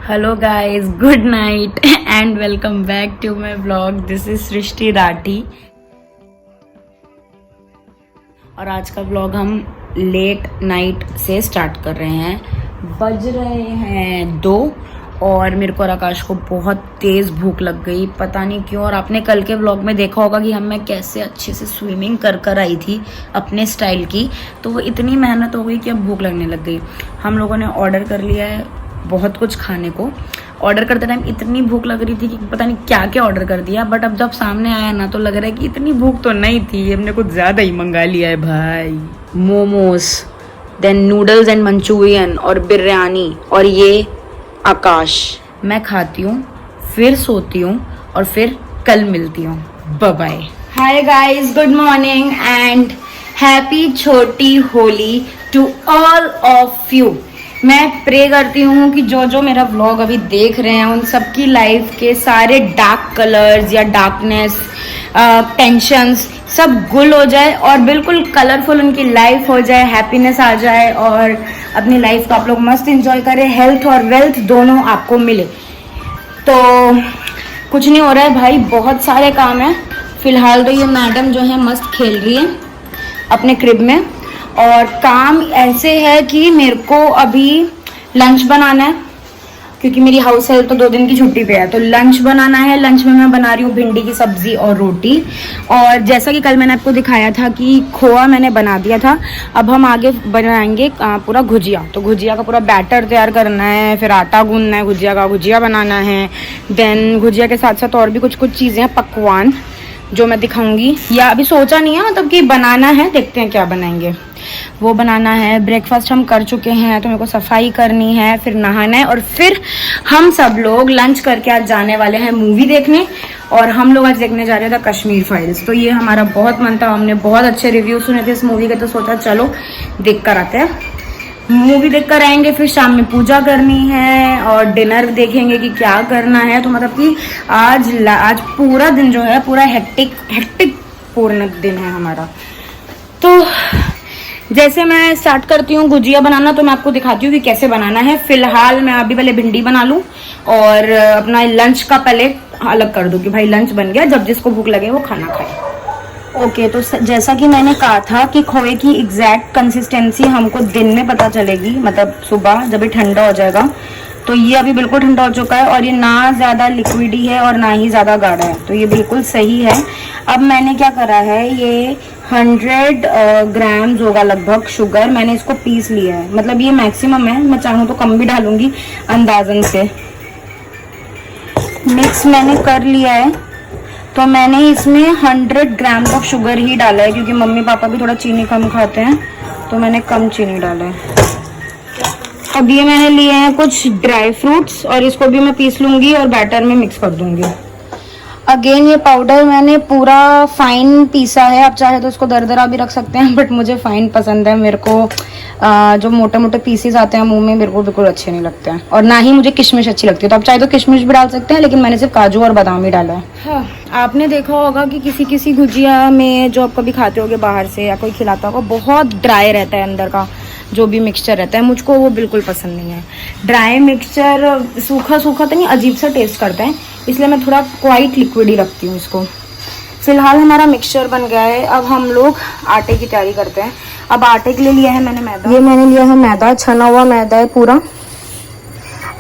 Hello guys, good night and welcome back to my vlog. This is Srishti Rathee और आज का vlog हम late night से स्टार्ट कर रहे हैं। बज रहे हैं 2 और मेरे को और आकाश को बहुत तेज भूख लग गई, पता नहीं क्यों। और आपने कल के व्लॉग में देखा होगा कि मैं कैसे अच्छे से स्विमिंग कर आई थी अपने स्टाइल की, तो वो इतनी मेहनत हो गई कि अब भूख लगने लग गई। हम लोगों ने ऑर्डर कर लिया है बहुत कुछ खाने को। ऑर्डर करते टाइम इतनी भूख लग रही थी कि पता नहीं क्या क्या ऑर्डर कर दिया, बट अब जब सामने आया ना तो लग रहा है कि इतनी भूख तो नहीं थी, हमने कुछ ज़्यादा ही मंगा लिया है भाई। Momos, then noodles and manchurian और बिरयानी, और ये आकाश। मैं खाती हूँ, फिर सोती हूँ और फिर कल मिलती हूँ। Bye bye. Hi guys, good morning and happy छोटी Holi to all of you. मैं प्रे करती हूँ कि जो जो मेरा व्लॉग अभी देख रहे हैं उन सबकी लाइफ के सारे डार्क कलर्स या डार्कनेस, टेंशन्स सब गुल हो जाए और बिल्कुल कलरफुल उनकी लाइफ हो जाए, हैप्पीनेस आ जाए और अपनी लाइफ को आप लोग मस्त एंजॉय करें, हेल्थ और वेल्थ दोनों आपको मिले। तो कुछ नहीं हो रहा है भाई, बहुत सारे काम हैं फिलहाल। तो ये मैडम जो है मस्त खेल रही है अपने क्रिब में, और काम ऐसे है कि मेरे को अभी लंच बनाना है क्योंकि मेरी हाउस हेल्प तो 2 दिन की छुट्टी पे है, तो लंच बनाना है। लंच में मैं बना रही हूँ भिंडी की सब्जी और रोटी। और जैसा कि कल मैंने आपको दिखाया था कि खोआ मैंने बना दिया था, अब हम आगे बनाएंगे पूरा गुजिया। तो गुजिया का पूरा बैटर तैयार करना है, फिर आटा गूंदना है, गुजिया का गुजिया बनाना है। देन गुजिया के साथ साथ और भी कुछ कुछ चीज़ें हैं, पकवान जो मैं दिखाऊंगी, या अभी सोचा नहीं है मतलब कि बनाना है, देखते हैं क्या बनाएंगे। वो बनाना है। ब्रेकफास्ट हम कर चुके हैं, तो मेरे को सफाई करनी है, फिर नहाना है, और फिर हम सब लोग लंच करके आज जाने वाले हैं मूवी देखने। और हम लोग आज देखने जा रहे थे कश्मीर फाइल्स। तो ये हमारा बहुत मन था, हमने बहुत अच्छे रिव्यू सुने थे इस मूवी के, तो सोचा चलो देख कर आते हैं। मूवी देख कर आएंगे, फिर शाम में पूजा करनी है और डिनर देखेंगे कि क्या करना है। तो मतलब कि आज पूरा दिन जो है पूरा हेक्टिक पूर्ण दिन है हमारा। तो जैसे मैं स्टार्ट करती हूँ गुजिया बनाना, तो मैं आपको दिखाती हूँ कि कैसे बनाना है। फिलहाल मैं अभी पहले भिंडी बना लूँ और अपना लंच का पहले अलग कर दूँ कि भाई लंच बन गया, जब जिसको भूख लगे वो खाना खाए। ओके, तो जैसा कि मैंने कहा था कि खोए की एग्जैक्ट कंसिस्टेंसी हमको दिन में पता चलेगी, मतलब सुबह जब ये ठंडा हो जाएगा। तो ये अभी बिल्कुल ठंडा हो चुका है और ये ना ज़्यादा लिक्विडी है और ना ही ज़्यादा गाढ़ा है, तो ये बिल्कुल सही है। अब मैंने क्या करा है, ये 100 ग्राम्स होगा लगभग शुगर, मैंने इसको पीस लिया है। मतलब ये मैक्सिमम है, मैं चाहूँ तो कम भी डालूंगी अंदाजन से। मिक्स मैंने कर लिया है, तो मैंने इसमें 100 ग्राम ऑफ शुगर ही डाला है क्योंकि मम्मी पापा भी थोड़ा चीनी कम खाते हैं, तो मैंने कम चीनी डाला है। अब ये मैंने लिए हैं कुछ ड्राई फ्रूट्स और इसको भी मैं पीस लूँगी और बैटर में मिक्स कर दूँगी। अगेन ये पाउडर मैंने पूरा फाइन पीसा है, आप चाहे तो इसको दरदरा भी रख सकते हैं, बट मुझे फाइन पसंद है। मेरे को जो मोटे मोटे पीसेस आते हैं मुंह में, मेरे को बिल्कुल अच्छे नहीं लगते हैं, और ना ही मुझे किशमिश अच्छी लगती है। तो आप चाहे तो किशमिश भी डाल सकते हैं, लेकिन मैंने सिर्फ काजू और बादाम ही डाला है। हाँ, आपने देखा होगा कि किसी गुजिया में जो आप कभी खाते होगे बाहर से या कोई खिलाता होगा, बहुत ड्राई रहता है अंदर का जो भी मिक्सचर रहता है। मुझको वो बिल्कुल पसंद नहीं है। ड्राई मिक्सचर सूखा सूखा तो नहीं, अजीब सा टेस्ट करता है, इसलिए मैं थोड़ा क्वाइट लिक्विड ही रखती हूँ इसको। फिलहाल हमारा मिक्सचर बन गया है, अब हम लोग आटे की तैयारी करते हैं। अब आटे के लिए लिया है मैंने मैदा, ये मैंने लिया है मैदा, छना हुआ मैदा है पूरा।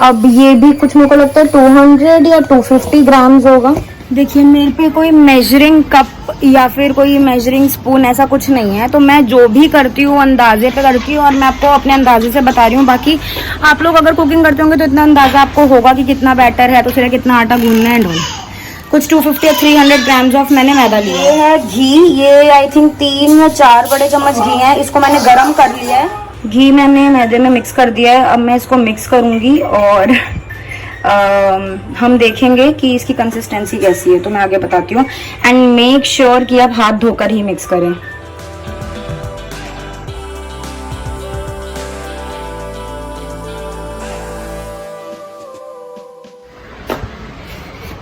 अब ये भी कुछ मेरे को लगता है 200 या 250 ग्राम्स होगा। देखिए मेरे पे कोई मेजरिंग कप या फिर कोई मेजरिंग स्पून ऐसा कुछ नहीं है, तो मैं जो भी करती हूँ अंदाजे पे करती हूँ और मैं आपको अपने अंदाजे से बता रही हूँ। बाकी आप लोग अगर कुकिंग करते होंगे तो इतना अंदाजा आपको होगा कि कितना बैटर है, तो फिर कितना आटा गूंदना है। कुछ 250 या 300 ग्राम्स ऑफ मैंने मैदा लिया। ये है घी, ये आई थिंक 3 या 4 बड़े चम्मच घी है, इसको मैंने गर्म कर लिया है। घी मैंने मैदे में मिक्स कर दिया है, अब मैं इसको मिक्स करूँगी और हम देखेंगे कि इसकी कंसिस्टेंसी कैसी है, तो मैं आगे बताती हूँ। एंड मेक श्योर कि आप हाथ धोकर ही मिक्स करें।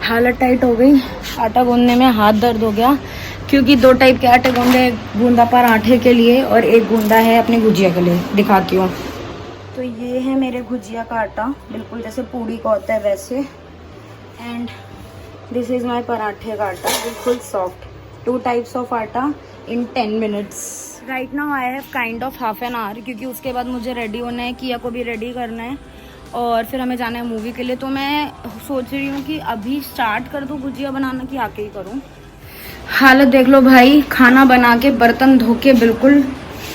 हालत टाइट हो गई, आटा गूंदने में हाथ दर्द हो गया क्योंकि 2 टाइप के आटे गूंदे, गूंदा पराठे के लिए और एक गूंदा है अपने गुजिया के लिए। दिखाती हूँ। तो ये है मेरे गुजिया का आटा, बिल्कुल जैसे पूड़ी का होता है वैसे। एंड दिस इज माय पराठे का आटा, बिल्कुल सॉफ्ट। 2 टाइप्स ऑफ आटा इन 10 minutes. Right now I have kind of half an hour, क्योंकि उसके बाद मुझे रेडी होना है, किया को भी रेडी करना है और फिर हमें जाना है मूवी के लिए। तो मैं सोच रही हूँ कि अभी स्टार्ट कर दूँ गुजिया बनाना कि आके ही करूँ। हालत देख लो भाई, खाना बना के बर्तन धो के बिल्कुल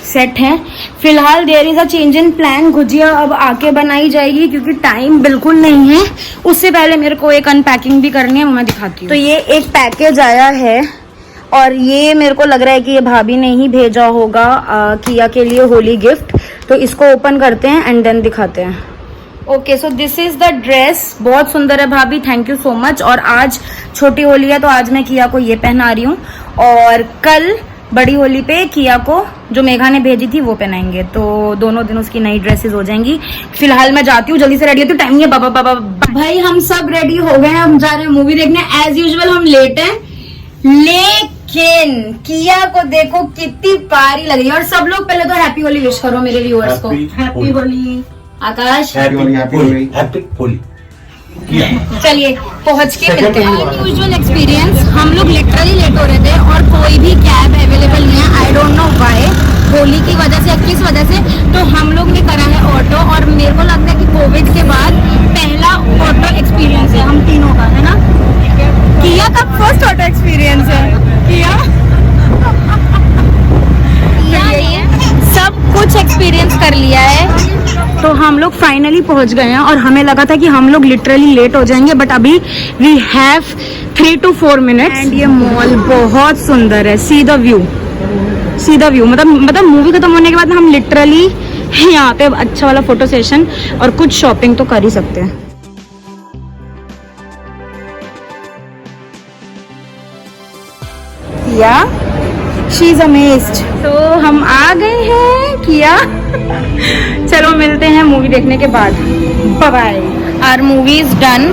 सेट है। फिलहाल there is a change in plan, गुजिया अब आके बनाई जाएगी क्योंकि टाइम बिल्कुल नहीं है। उससे पहले मेरे को एक अनपैकिंग भी करनी है, वो मैं दिखाती हूँ। तो ये एक पैकेज आया है और ये मेरे को लग रहा है कि ये भाभी ने ही भेजा होगा किया के लिए होली गिफ्ट। तो इसको ओपन करते हैं एंड देन दिखाते हैं। Okay, so this is the dress, बहुत सुंदर है भाभी, थैंक यू सो मच। और आज छोटी होली है तो आज मैं किया को ये पहना रही हूँ और कल बड़ी होली पे किया को जो मेघा ने भेजी थी वो पहनाएंगे। तो दोनों दिन उसकी नई ड्रेसेस हो जाएंगी। फिलहाल मैं जाती हूँ, जल्दी से रेडी होती हूँ, टाइम नहीं है। बाबा बाबा भाई हम सब रेडी हो गए हैं, हम जा रहे हैं मूवी देखने। एज यूजुअल हम लेट हैं, लेकिन किया को देखो कितनी प्यारी लग रही है। और सब लोग पहले तो हैप्पी होली विश करो मेरे व्यूअर्स को। हैप्पी होली आकाश, हैप्पी होली। चलिए पहुंच के मिलते हैं। यूजुअल एक्सपीरियंस, हम लोग लिटरली लेट हो रहे थे और कोई भी कैब अवेलेबल नहीं है। I don't know why, Holi की वजह से, किस वजह से। तो हम लोग ने करा है ऑटो और मेरे को लगता है कि कोविड के बाद पहला ऑटो एक्सपीरियंस है हम तीनों का, है ना? किया का फर्स्ट ऑटो एक्सपीरियंस है। किया सब कुछ एक्सपीरियंस कर लिया है। तो हम लोग फाइनली पहुंच गए हैं और हमें लगा था कि हम लोग लिटरली लेट हो जाएंगे, बट अभी we have 3 to 4 minutes. And ये मॉल बहुत सुंदर है, see the view, see the view. मतलब मूवी खत्म होने के बाद हम लिटरली यहाँ पे अच्छा वाला फोटो सेशन और कुछ शॉपिंग तो कर ही सकते हैं। किया शी इज अमेज्ड। तो हम आ गए हैं किया। चलो मिलते हैं मूवी देखने के बाद, bye bye. Our movie is done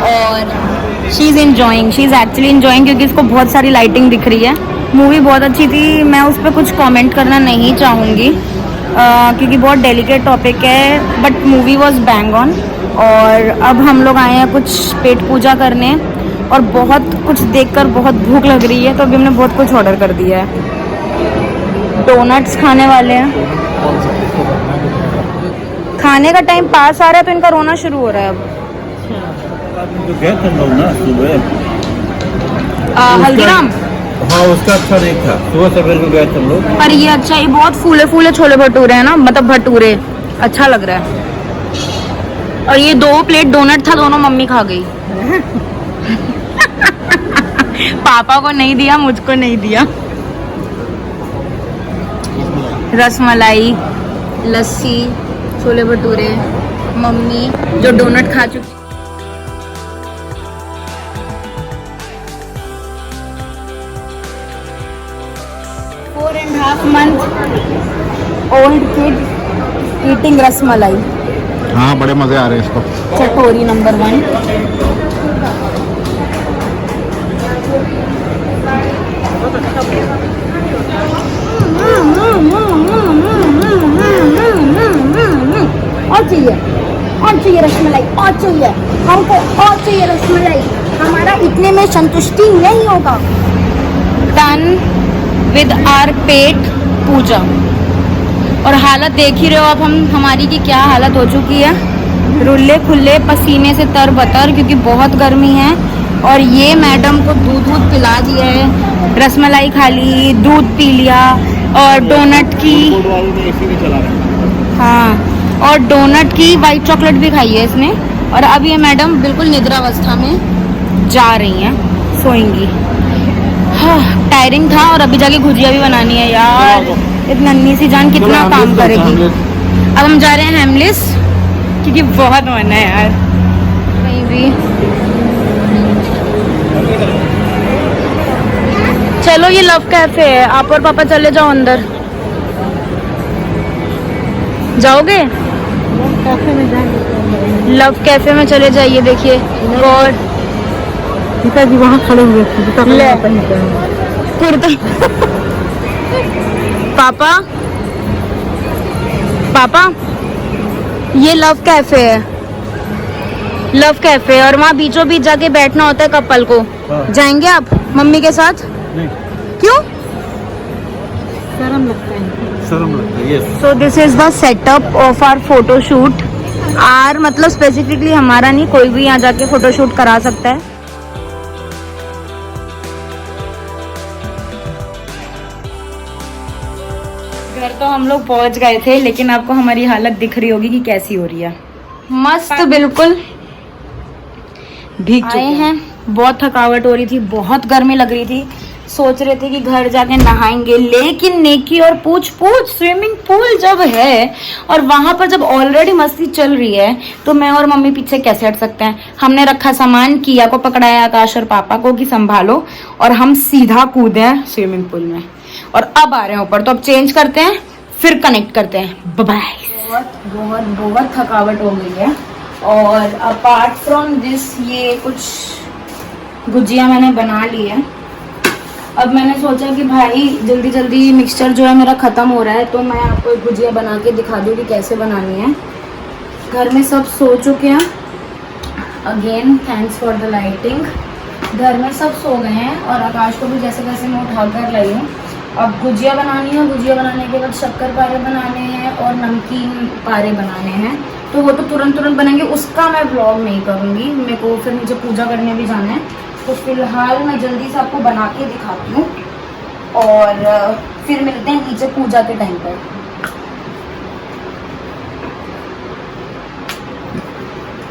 और she is enjoying, she is actually enjoying क्योंकि इसको बहुत सारी लाइटिंग दिख रही है। मूवी बहुत अच्छी थी, मैं उस पर कुछ कमेंट करना नहीं चाहूँगी क्योंकि बहुत डेलिकेट टॉपिक है, but movie was bang on. और अब हम लोग आए हैं कुछ पेट पूजा करने और बहुत कुछ देखकर बहुत भूख लग रही है, तो अभी हमने बहुत कुछ ऑर्डर कर दिया है। डोनट्स खाने वाले हैं, खाने का टाइम पास आ रहा है तो इनका रोना शुरू हो रहा है अब। हल्दीराम, हाँ उसका अच्छा नहीं था, सुबह सवेरे में गए थे हम लोग। पर ये अच्छा, ये बहुत फूले फूले छोले भटूरे हैं ना, मतलब भटूरे, अच्छा लग रहा है। और ये 2 प्लेट डोनट था, दोनों मम्मी खा गई। पापा को नहीं दिया, मुझको नहीं दिया। रसमलाई, लस्सी, छोले भटूरे, मम्मी जो डोनट खा चुकी। 4.5 month old kid eating rasmalai. हाँ बड़े मजे आ रहे हैं इसको। चटोरी नंबर 1। और चाहिए रसमलाई, और चाहिए हमको, और चाहिए रसमलाई। हमारा इतने में संतुष्टि नहीं होगा। डन विद आर पेट पूजा। और हालत देख ही रहे हो अब हमारी की क्या हालत हो चुकी है, रुल्ले खुल्ले पसीने से तर बतर, क्योंकि बहुत गर्मी है। और ये मैडम को दूध पिला दिया है, रसमलाई खा ली, दूध पी लिया और डोनट की, हाँ और डोनट की वाइट चॉकलेट भी खाई है इसने। और अब ये मैडम बिल्कुल निद्रावस्था में जा रही हैं, सोएंगी। हाँ टायरिंग था और अभी जाके गुजिया भी बनानी है यार, इतनी नन्ही सी जान कितना काम करेगी। अब हम जा रहे हैं हेमलिस क्योंकि बहुत मन है यार कहीं भी। चलो ये लव कैफे है, आप और पापा चले जाओ अंदर। जाओगे? लव कैफे में चले जाइए। देखिए गॉड, पिताजी वहाँ खड़े हुए थे, कुर्ता। पापा पापा ये लव कैफे है, लव कैफे, और वहाँ बीचों बीच जाके बैठना होता है कपल को। हाँ। जाएंगे आप मम्मी के साथ? नहीं, क्यों? शर्म लगता है। शर्म लगता है। Yes. So this is the setup of our photoshoot. Or मतलब स्पेसिफिकली हमारा नहीं, कोई भी यहाँ जाके फोटोशूट करा सकता है। घर तो हम लोग पहुंच गए थे, लेकिन आपको हमारी हालत दिख रही होगी कि कैसी हो रही है। मस्त बिल्कुल भीग आए हैं। बहुत थकावट हो रही थी, बहुत गर्मी लग रही थी। सोच रहे थे कि घर जाके नहाएंगे, लेकिन नेकी और पूछ पूछ स्विमिंग पूल जब है और वहां पर जब ऑलरेडी मस्ती चल रही है, तो मैं और मम्मी पीछे कैसे हट सकते हैं। हमने रखा सामान, किया को पकड़ाया आकाश और पापा को कि संभालो, और हम सीधा कूदे स्विमिंग पूल में। और अब आ रहे हैं ऊपर, तो अब चेंज करते हैं, फिर कनेक्ट करते हैं। Bye bye. बहुत बहुत बहुत थकावट हो गई है। और अपार्ट फ्रॉम दिस, ये कुछ गुजिया मैंने बना ली है। अब मैंने सोचा कि भाई जल्दी जल्दी मिक्सचर जो है मेरा ख़त्म हो रहा है, तो मैं आपको एक गुजिया बना के दिखा दूँ कि कैसे बनानी है। घर में सब सो चुके हैं। Again thanks for the lighting. घर में सब सो गए हैं और आकाश को भी जैसे तैसे मैं उठा कर लाई हूँ। अब गुजिया बनानी है, गुजिया बनाने के बाद शक्कर पारे बनाने हैं और नमकीन पारे बनाने हैं। तो वो तो तुरंत तुरंत बनेंगे, उसका मैं व्लॉग नहीं करूँगी। मेरे को फिर मुझे पूजा करने भी जाना है, तो फिलहाल मैं जल्दी से आपको बना के दिखाती हूँ और फिर मिलते हैं नीचे पूजा के टाइम पर।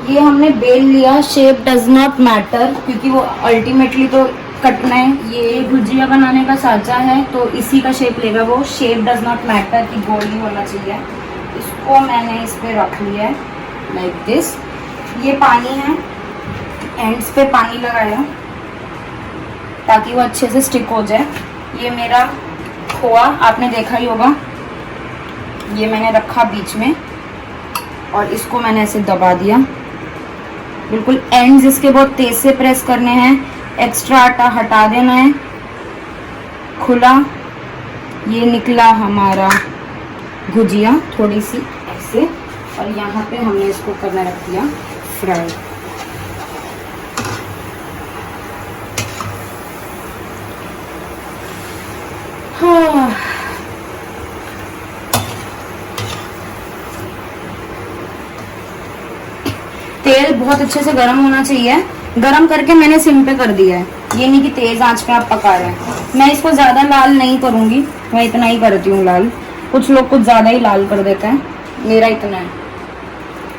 ये हमने बेल लिया, शेप डज नॉट मैटर, क्योंकि वो अल्टीमेटली तो कटना है। ये गुजिया बनाने का साँचा है, तो इसी का शेप लेगा वो। शेप डज नॉट मैटर कि गोल नहीं होना चाहिए। इसको मैंने इस पे रख लिया है लाइक दिस। ये पानी है, एंड्स पे पानी लगाया ताकि वो अच्छे से स्टिक हो जाए। ये मेरा खोआ आपने देखा ही होगा, ये मैंने रखा बीच में और इसको मैंने ऐसे दबा दिया। बिल्कुल एंड्स इसके बहुत तेज से प्रेस करने हैं, एक्स्ट्रा आटा हटा देना है। खुला, ये निकला हमारा गुजिया थोड़ी सी ऐसे, और यहाँ पे हमने इसको करना रख दिया फ्राई। हाँ, तेल बहुत अच्छे से गर्म होना चाहिए। गरम करके मैंने सिम पे कर दिया है, ये नहीं कि तेज आंच पे आप पका रहे हैं। मैं इसको ज्यादा लाल नहीं करूंगी, मैं इतना ही करती हूँ लाल। कुछ लोग कुछ ज्यादा ही लाल कर देते हैं, मेरा इतना है।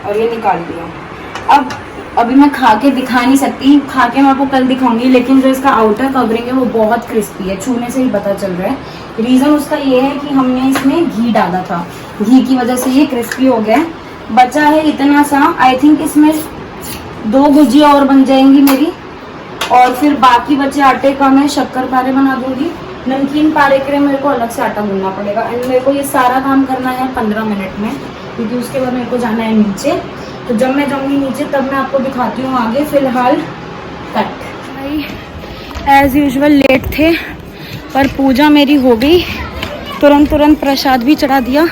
और ये निकाल दिया। अब अभी मैं खा के दिखा नहीं सकती, खा के मैं आपको कल दिखाऊंगी, लेकिन जो इसका आउटर कवरिंग है वो बहुत क्रिस्पी है, छूने से ही पता चल रहा है। रीजन उसका ये है कि हमने इसमें घी डाला था, घी की वजह से ये क्रिस्पी हो गया। बचा है इतना सा, आई थिंक इसमें 2 गुजिया और बन जाएंगी मेरी, और फिर बाकी बचे आटे का मैं शक्कर पारे बना दूंगी। नमकीन पारे के लिए मेरे को अलग से आटा गूंदना पड़ेगा, एंड मेरे को ये सारा काम करना है 15 मिनट में, क्योंकि उसके बाद मेरे को जाना है नीचे। तो जब मैं जाऊंगी नीचे तब मैं आपको दिखाती हूँ आगे। फिलहाल कट। भाई एज यूजुअल लेट थे, पर पूजा मेरी हो गई। तुरंत प्रसाद भी चढ़ा दिया,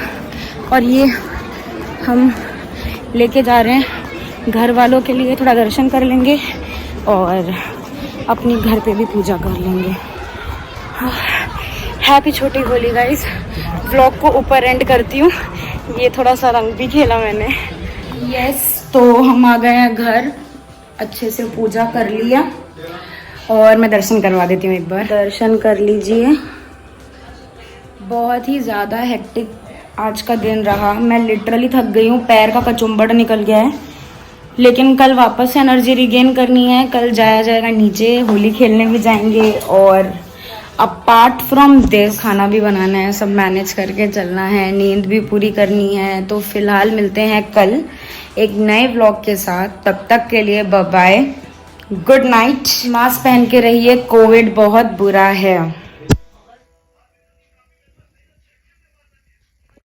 और ये हम लेके जा रहे हैं घर वालों के लिए। थोड़ा दर्शन कर लेंगे और अपनी घर पे भी पूजा कर लेंगे। हैप्पी छोटी होली गाइस। व्लॉग को ऊपर एंड करती हूँ, ये थोड़ा सा रंग भी खेला मैंने। यस, तो हम आ गए हैं घर, अच्छे से पूजा कर लिया, और मैं दर्शन करवा देती हूँ एक बार। दर्शन कर लीजिए। बहुत ही ज़्यादा हेक्टिक आज का दिन रहा, मैं लिटरली थक गई हूँ, पैर का कचुम्बड़ निकल गया है। लेकिन कल वापस से एनर्जी रिगेन करनी है, कल जाया जाएगा नीचे, होली खेलने भी जाएंगे, और अपार्ट फ्रॉम दिस खाना भी बनाना है, सब मैनेज करके चलना है, नींद भी पूरी करनी है। तो फिलहाल मिलते हैं कल एक नए व्लॉग के साथ, तब तक के लिए bye bye, good night. Mask पहन के रहिए, कोविड बहुत बुरा है।